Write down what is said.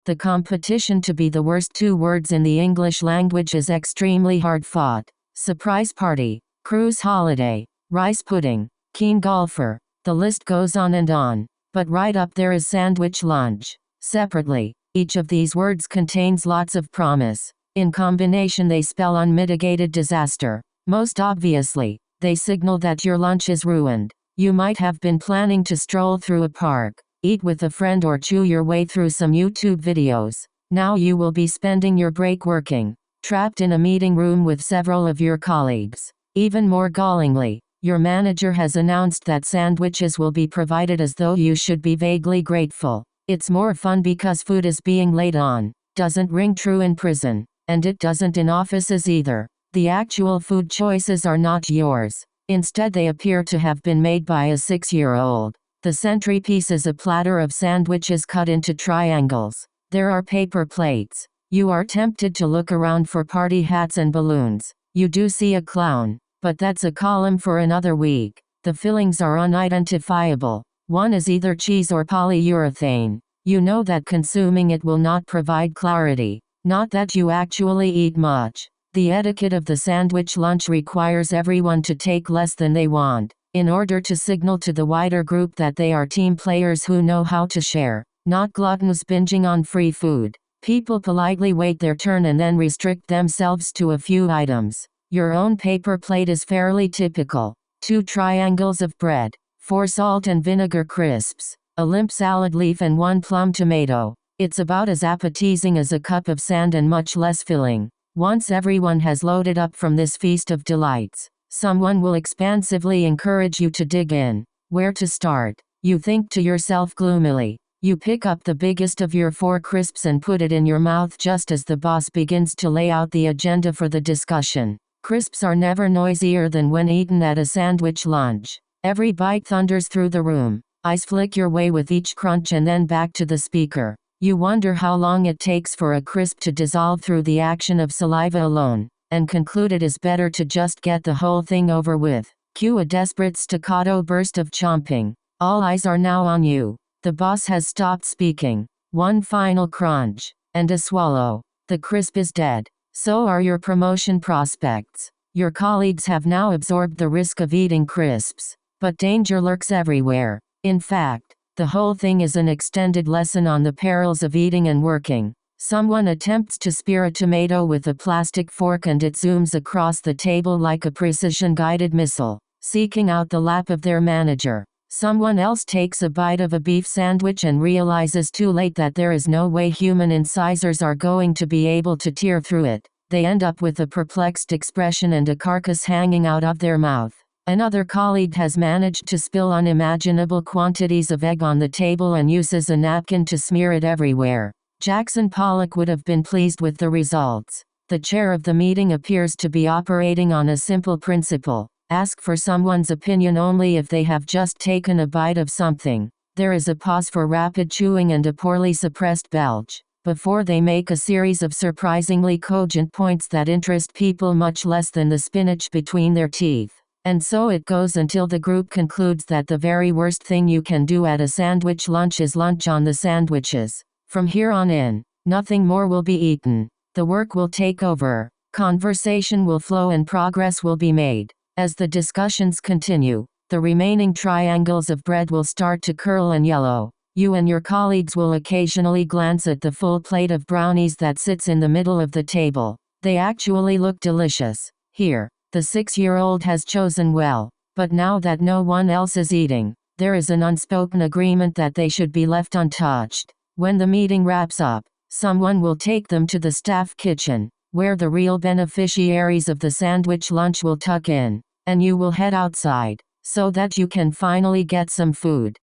The competition to be the worst two words in the English language is extremely hard fought. Surprise party, cruise holiday, rice pudding, keen golfer. The list goes on and on. But right up there is sandwich lunch. Separately, each of these words contains lots of promise. In combination they spell unmitigated disaster. Most obviously, they signal that your lunch is ruined. You might have been planning to stroll through a park, eat with a friend or chew your way through some YouTube videos. Now you will be spending your break working, trapped in a meeting room with several of your colleagues. Even more gallingly, your manager has announced that sandwiches will be provided as though you should be vaguely grateful. It's more fun because food is being laid on. Doesn't ring true in prison. And it doesn't in offices either. The actual food choices are not yours. Instead they appear to have been made by a 6-year-old. The centerpiece is a platter of sandwiches cut into triangles. There are paper plates. You are tempted to look around for party hats and balloons. You do see a clown, but that's a column for another week. The fillings are unidentifiable. One is either cheese or polyurethane. You know that consuming it will not provide clarity. Not that you actually eat much. The etiquette of the sandwich lunch requires everyone to take less than they want, in order to signal to the wider group that they are team players who know how to share, not gluttons binging on free food. People politely wait their turn and then restrict themselves to a few items. Your own paper plate is fairly typical. 2 triangles of bread, 4 salt and vinegar crisps, a limp salad leaf and 1 plum tomato. It's about as appetizing as a cup of sand and much less filling. Once everyone has loaded up from this feast of delights, someone will expansively encourage you to dig in. Where to start? You think to yourself gloomily. You pick up the biggest of your 4 crisps and put it in your mouth just as the boss begins to lay out the agenda for the discussion. Crisps are never noisier than when eaten at a sandwich lunch. Every bite thunders through the room. Eyes flick your way with each crunch and then back to the speaker. You wonder how long it takes for a crisp to dissolve through the action of saliva alone, and conclude it is better to just get the whole thing over with. Cue a desperate staccato burst of chomping. All eyes are now on you. The boss has stopped speaking. One final crunch, and a swallow. The crisp is dead. So are your promotion prospects. Your colleagues have now absorbed the risk of eating crisps. But danger lurks everywhere. In fact, the whole thing is an extended lesson on the perils of eating and working. Someone attempts to spear a tomato with a plastic fork and it zooms across the table like a precision-guided missile, seeking out the lap of their manager. Someone else takes a bite of a beef sandwich and realizes too late that there is no way human incisors are going to be able to tear through it. They end up with a perplexed expression and a carcass hanging out of their mouth. Another colleague has managed to spill unimaginable quantities of egg on the table and uses a napkin to smear it everywhere. Jackson Pollock would have been pleased with the results. The chair of the meeting appears to be operating on a simple principle. Ask for someone's opinion only if they have just taken a bite of something. There is a pause for rapid chewing and a poorly suppressed belch, before they make a series of surprisingly cogent points that interest people much less than the spinach between their teeth. And so it goes until the group concludes that the very worst thing you can do at a sandwich lunch is lunch on the sandwiches. From here on in, nothing more will be eaten. The work will take over. Conversation will flow and progress will be made. As the discussions continue, the remaining triangles of bread will start to curl and yellow. You and your colleagues will occasionally glance at the full plate of brownies that sits in the middle of the table. They actually look delicious. Here, the 6-year-old has chosen well. But now that no one else is eating, there is an unspoken agreement that they should be left untouched. When the meeting wraps up, someone will take them to the staff kitchen, where the real beneficiaries of the sandwich lunch will tuck in, and you will head outside, so that you can finally get some food.